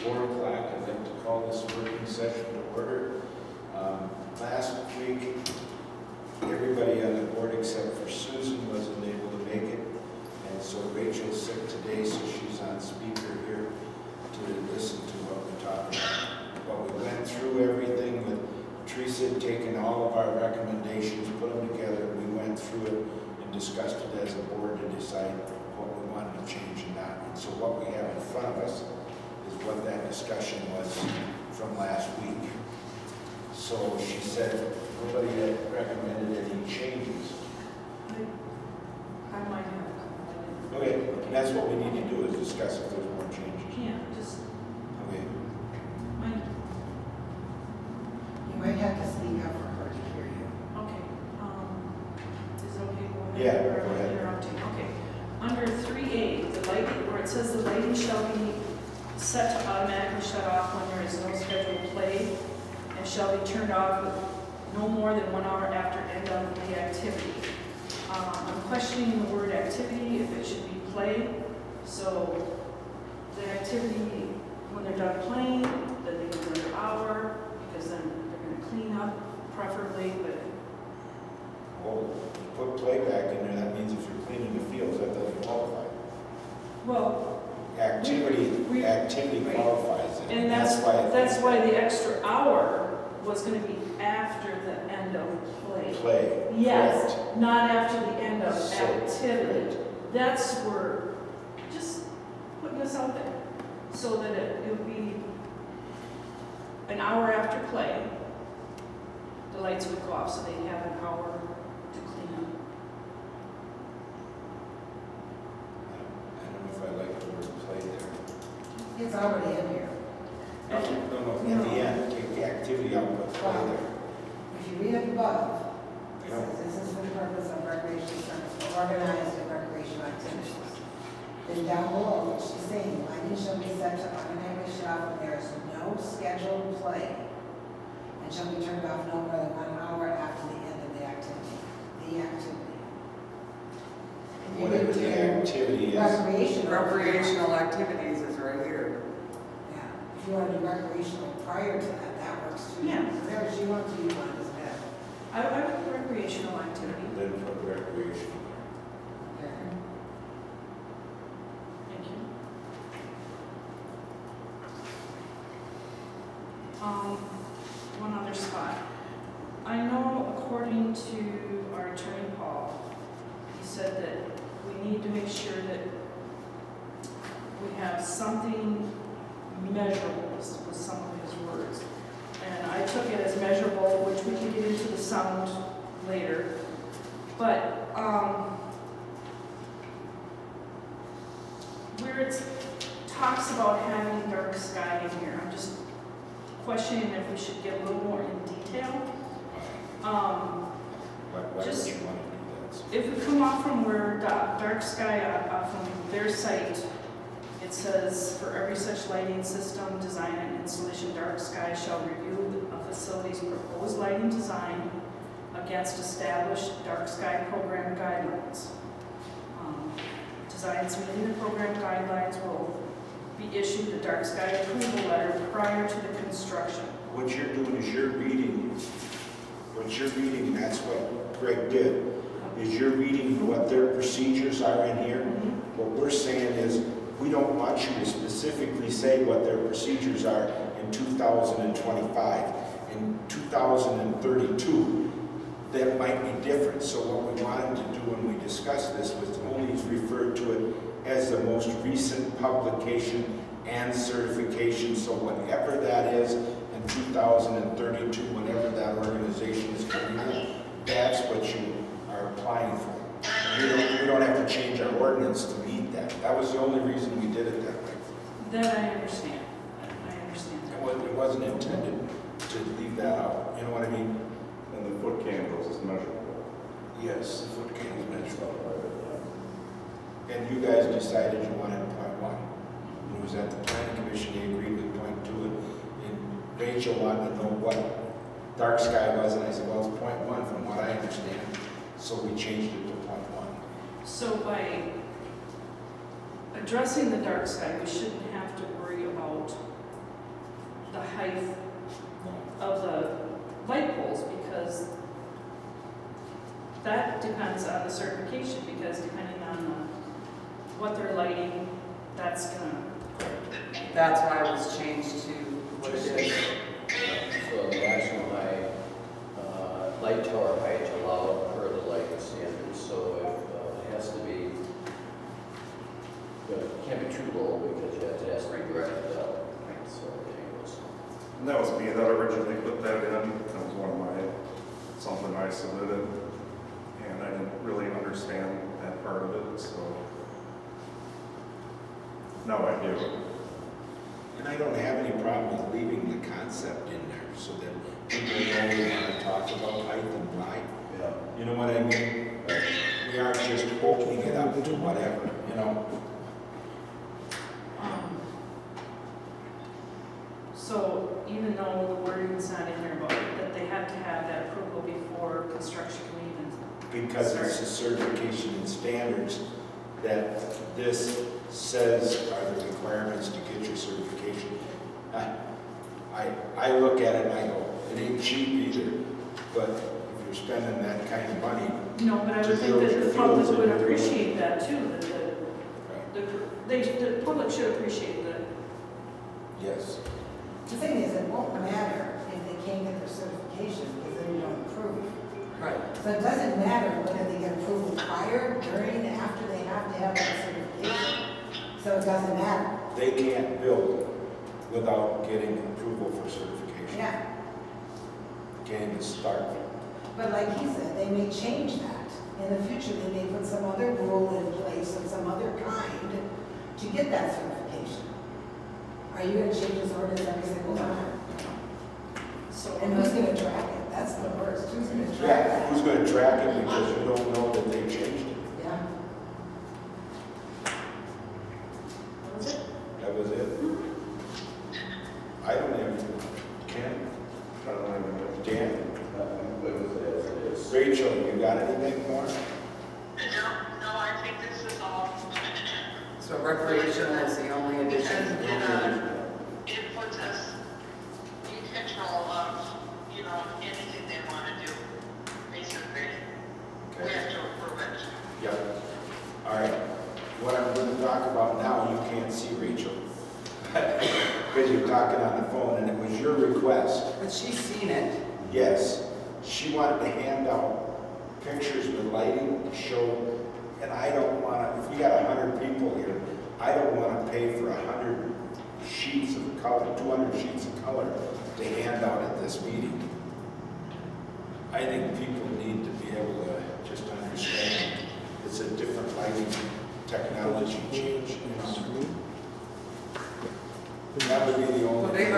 4 o'clock. I'd like to call this working session to order. Last week, everybody on the board except for Susan wasn't able to make it. And so Rachel's sick today, so she's on speaker here to listen to what we're talking about. But we went through everything with Teresa had taken all of our recommendations, put them together. We went through it and discussed it as a board to decide what we wanted to change and not. And so what we have in front of us is what that discussion was from last week. So she said nobody had recommended any changes. I might have a couple. Okay, and that's what we need to do is discuss if there's more changes. Yeah, just, Okay. You might have to speak up for her to hear you. okay. Is it okay going? Yeah, Or go ahead. interrupting? Okay. Under 3A, the lighting, where it says the lighting shall be set to automatically shut off when there is no scheduled play and shall be turned off no more than 1 hour after end of the activity. I'm questioning the word activity, if it should be play. So the activity, when they're done playing, then they get another hour, because then they're going to clean up preferably, but Well, put playback in there, that means if you're cleaning the fields, that doesn't qualify. well, Activity Right. qualifies it. and that's why the extra hour was going to be after the end of play. Play. Yes, Correct. not after the end of So- activity. That's where, just putting this out there, so that it would be an hour after play, the lights would go off, so they'd have an hour to clean up. I don't know if I like the word play there. It's already in here. No, at the end, take the activity out, but play there. If you read up above, it Yeah. says, this is for the purpose of recreational service, for organized and recreational activities. Then down below, she's saying, lighting shall be set to automatically shut off when there is no scheduled play and shall be turned off no more than 1 hour after the end of the activity. The activity. If you Whatever do the activity is. recreational activities is right here. Yeah, if you want to do recreational prior to that, that works too. Yeah. Whatever she wants to do, one doesn't matter. I would put recreational activity. Then put recreation. Okay. Thank you. One other spot. I know according to our attorney Paul, he said that we need to make sure that we have something measurable, was some of his words. And I took it as measurable, which we can get into the sound later. But, where it talks about having dark sky in here, I'm just questioning if we should get a little more in detail. Why would Just- you want to do that? If we come off from where dark sky from their site, it says, for every such lighting system, design and installation, dark sky shall review a facility's proposed lighting design against established dark sky program guidelines. Designs meeting the program guidelines will be issued a dark sky approval letter prior to the construction. What you're doing is you're reading, and that's what Greg did, is you're reading what their procedures are in here. What we're saying is, we don't want you to specifically say what their procedures are in 2025. In 2032, that might be different. So what we wanted to do when we discussed this was only refer to it as the most recent publication and certification. So whatever that is in 2032, whenever that organization is coming in, that's what you are applying for. We don't have to change our ordinance to meet that. That was the only reason we did it that way. That I understand. I understand. It wasn't intended to leave that out. You know what I mean? And the foot candles is measurable. Yes, the foot candle measurable. And you guys decided you wanted .1. It was at the planning commission, they agreed with .2, and Rachel wanted to know what dark sky was, and I said, well, it's .1 from what I understand. So we changed it to .1. So by addressing the dark sky, we shouldn't have to worry about height of the light poles, because that depends on the certification, because depending on what they're lighting, that's gonna, That's why it was changed to what it is. So the national light tower height allowed per the lighting standards, so it has to be, it can't be too low because it has to be directed up, so it angles. And that was me that originally put that in. That was one of my, something I submitted. And I didn't really understand that part of it, so now I do. And I don't have any problem with leaving the concept in there so that people know we want to talk about height and light. Yeah. You know what I mean? We aren't just opening it up to whatever, you know? so even though the wording's not in there about it, that they have to have that approval before construction can even. Because it's the certification and standards that this says are the requirements to get your certification. I look at it and I go, it ain't cheap either, but if you're spending that kind of money, No, but I To would think build that your the public fields would and your- appreciate that too, that the public should appreciate that. yes. The thing is, it won't matter if they can't get their certification, because then you don't approve. Right. So it doesn't matter whether they get approval prior, during, after, they have to have that certification. So it doesn't matter. They can't build without getting approval for certification. Yeah. Can't even start. But like he said, they may change that. In the future, they may put some other rule in place of some other kind to get that certification. Are you gonna change this ordinance every single time? So, And who's gonna track it? That's the worst. Who's gonna track Yeah, that? who's gonna track it because you don't know that they changed it? Yeah. what was it? That was it. I don't even, Ken, I don't even know. Dan, I'm good with it as it is. Rachel, you got anything more? No, I think this is all. So recreational is the only addition. It puts us in control of, anything they want to do, basically. We have to approve it. Yep. All right. What I'm going to talk about now, you can't see Rachel. Because you're talking on the phone, and it was your request. But she's seen it. Yes. She wanted to hand out pictures with lighting to show, and I don't want to, if we got 100 people here, I don't want to pay for 100 sheets of color, 200 sheets of color to hand out at this meeting. I think people need to be able to just understand it's a different lighting technology change, That would be the Well, only. they've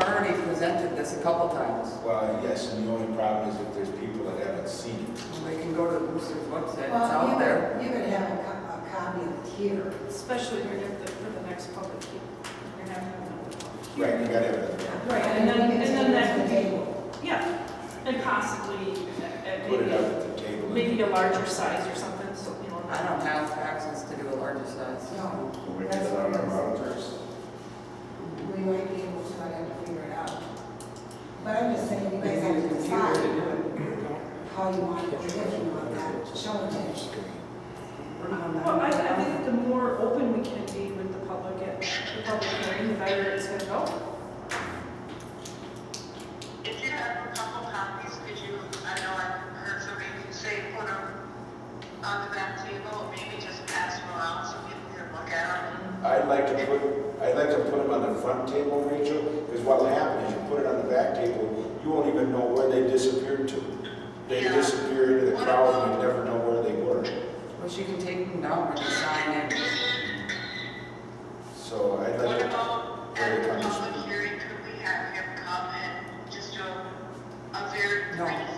already presented this a couple times. Well, yes, and the only problem is if there's people that haven't seen it. Well, they can go to the Boosters website, it's Well, out there. you could have a copy of it here. Especially for the next public hearing. We're gonna have another public Right, hearing. you gotta have it. Right, and then that could be, table. yeah, and possibly Put it up at the table. maybe a larger size or something, so, I don't have access to do a larger size. No, So we get that's it what on our I'm saying. monitors. We might be able to, I'd have to figure it out. But I'm just saying, you guys have to decide how you want it, if you want that shown it. Well, I think the more open we can be with the public at the public hearing, the better it's gonna go. If you have a couple copies, I know I've heard somebody say put them on the back table, or maybe just pass them around so people can look at them. I'd like to put them on the front table, Rachel, because what'll happen is you put it on the back table, you won't even know where they disappeared to. They Yeah. disappear into the crowd and you never know where they were. Well, she can take them down when you sign in. So I'd What like to, about where at they the come to public speak. hearing, could we have him come and just do a very No. brief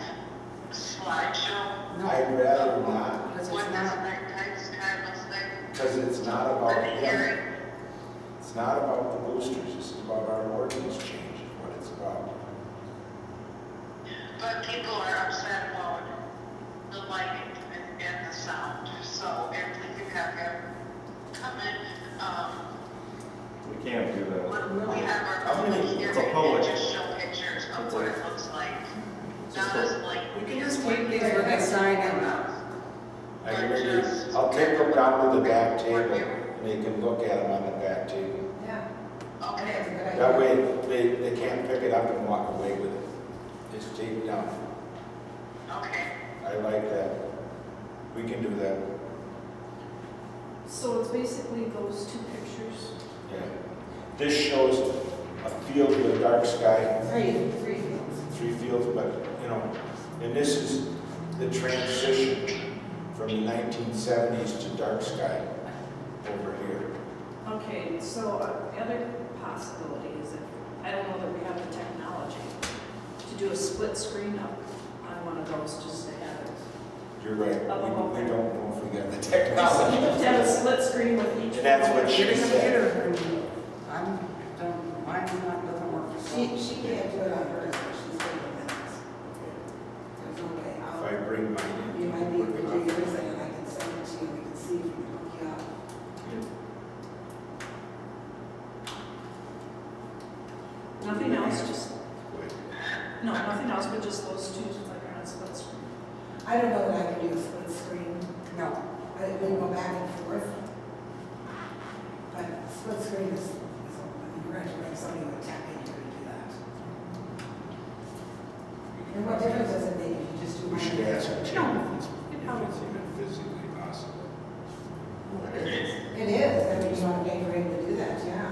slideshow? No, I'd rather not, because What it's this not, next time looks like because it's not for about the him. hearing? It's not about the boosters, this is about our ordinance change, is what it's about. But people are upset about the lighting and the sound, so if we could have him come in, We can't do that. when we have our. I'm Here, It's a maybe public. just show pictures of what it looks like. Not as like. We can just take these with a sign and, I can maybe, I'll take them down to the back table, and they can look at them on the back table. Yeah, Okay. that's a good idea. That way, they can't pick it up and walk away with it. Just take it down. Okay. I like that. We can do that. So it's basically those two pictures. Yeah. This shows a field with a dark sky, Three fields. 3 fields, but, you know, and this is the transition from the 1970s to dark sky over here. Okay, so the other possibility is if, I don't know that we have the technology to do a split screen up on one of those just to have it. You're right. Up above We there. don't know if we got the Just technology. have a split screen with each. And that's what one. she get a said. computer, and mine's not, doesn't work. She can't do it on hers, but she's taking minutes. There's no way. If I bring mine in. You might be able to do yours and I can send it to you, we can see if we can hook you up. Nothing else, just, Wait. no, nothing else, but just those two, like on a split screen. I don't know that I can do a split screen. No. I can go back and forth. But split screen is you're going to bring somebody with tech in here to do that. And what difference does it make if you just do We should mine? ask her. No. If it's even physically possible. It is, I mean, you want to pay for him to do that, yeah.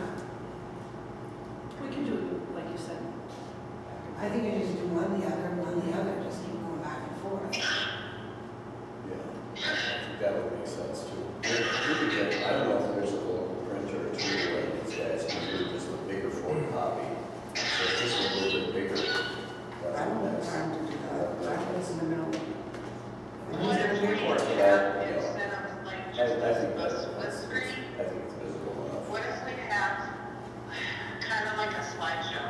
We can do it, like you said. I think you just do one the other, just keep going back and forth. Yeah, I think that would make sense too. We could get, I don't know if there's a local printer or two like these guys can do just a bigger photocopy. So it's just a little bit bigger. I don't have time to do that, but I was in the middle. And What who's if gonna we pay for it? have, instead of like I just think a that's, split screen, I think it's visible enough. what if we have kind of like a slideshow?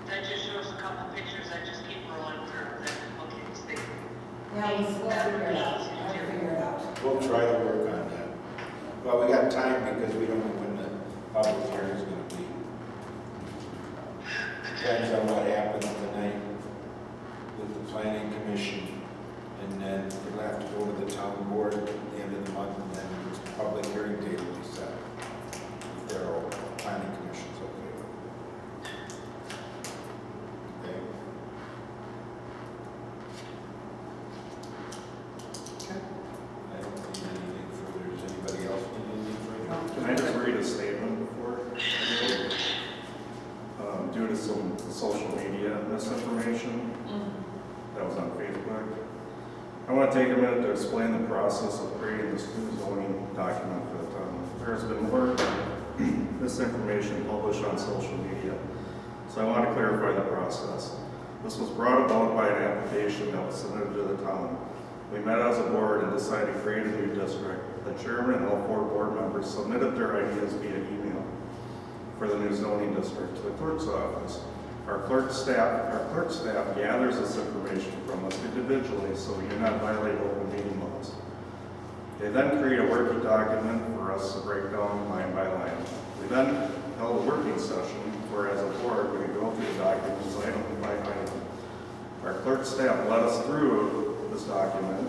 That just shows a couple pictures that just keep rolling through, that look interesting. Yeah, we'll figure it out, I'll figure it out. We'll try to work on that. Well, we got time because we don't know when the public hearing is going to be. Depends on what happens tonight with the planning commission. And then we'll have to go to the town board at the end of the month, and then the public hearing date will be set. If they're all, planning commission's okay with it. Okay? I don't need anything further. Does anybody else need anything further? Can I just read a statement before? I go? Due to some social media misinformation that was on Facebook, I want to take a minute to explain the process of creating this new zoning document for the town. There has been more misinformation published on social media, so I want to clarify the process. This was brought about by an application that was submitted to the town. We met as a board and decided to create a new district. The chairman and all 4 board members submitted their ideas via email for the new zoning district to the clerk's office. Our clerk staff gathers this information from us individually so we do not violate open meeting laws. They then create a working document for us to break down line by line. We then held a working session where as a board we could go through the documents item by item. Our clerk staff led us through this document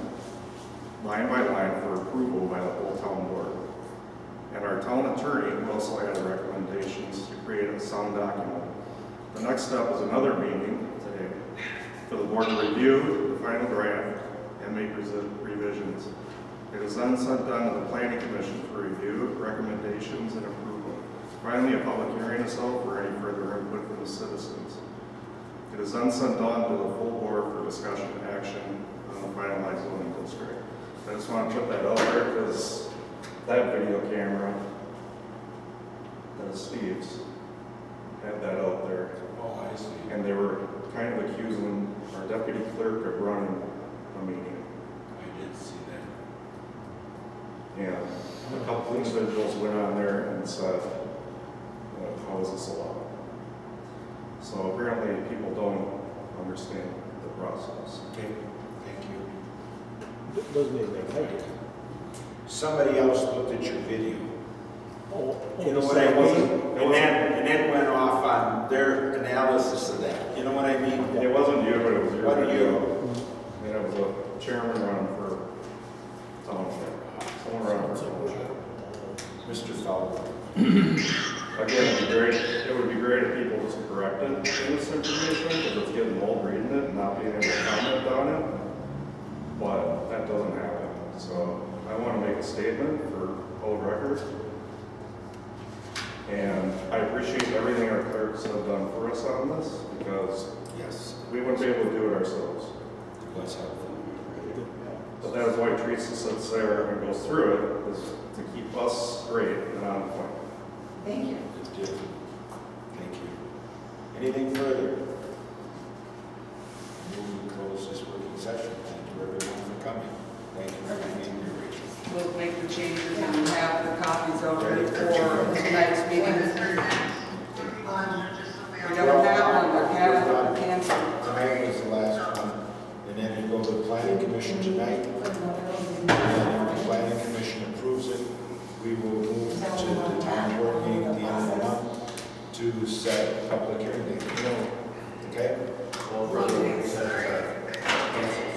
line by line for approval by the whole town board. And our town attorney also had recommendations to create a sound document. The next step was another meeting today for the board to review the final draft and make revisions. It is then sent on to the planning commission for review, recommendations, and approval. Finally, a public hearing is held for any further input from the citizens. It is then sent on to the full board for discussion and action on the finalized zoning district. I just want to put that out there because that video camera, that is Steve's, had that out there. Oh, I see. And they were kind of accusing our deputy clerk of running a meeting. I did see that. And a couple individuals went on there and said, how is this allowed? So apparently people don't understand the process. Okay, thank you. Doesn't even make I did. Somebody else looked at your video You know what I mean? And then went off on their analysis of that. You know what I mean? And it wasn't you, but it was your What do video. you? And it was a chairman running for township. Someone running for township. Mr. Fowler. Again, it would be great if people just corrected in this information, because it's getting old reading it and not being able to comment on it. But that doesn't happen. So I want to make a statement for old record. And I appreciate everything our clerks have done for us on this, because Yes. we wouldn't be able to do it ourselves. Let's help them. But that is why Teresa sits there and goes through it, is to keep us straight and on point. Thank you. Good deal. Thank you. Anything further? Move to close this working session. Thank you everyone for coming. Thank you for being here, Rachel. We'll make the changes and have the copies already for tonight's meeting. We don't have one, but have it canceled. Tonight was the last one, and then you go to the planning commission tonight, and then if the planning commission approves it, we will move to the town board meeting at the end of the month to set a public hearing date. Okay? Well, brother, we said that.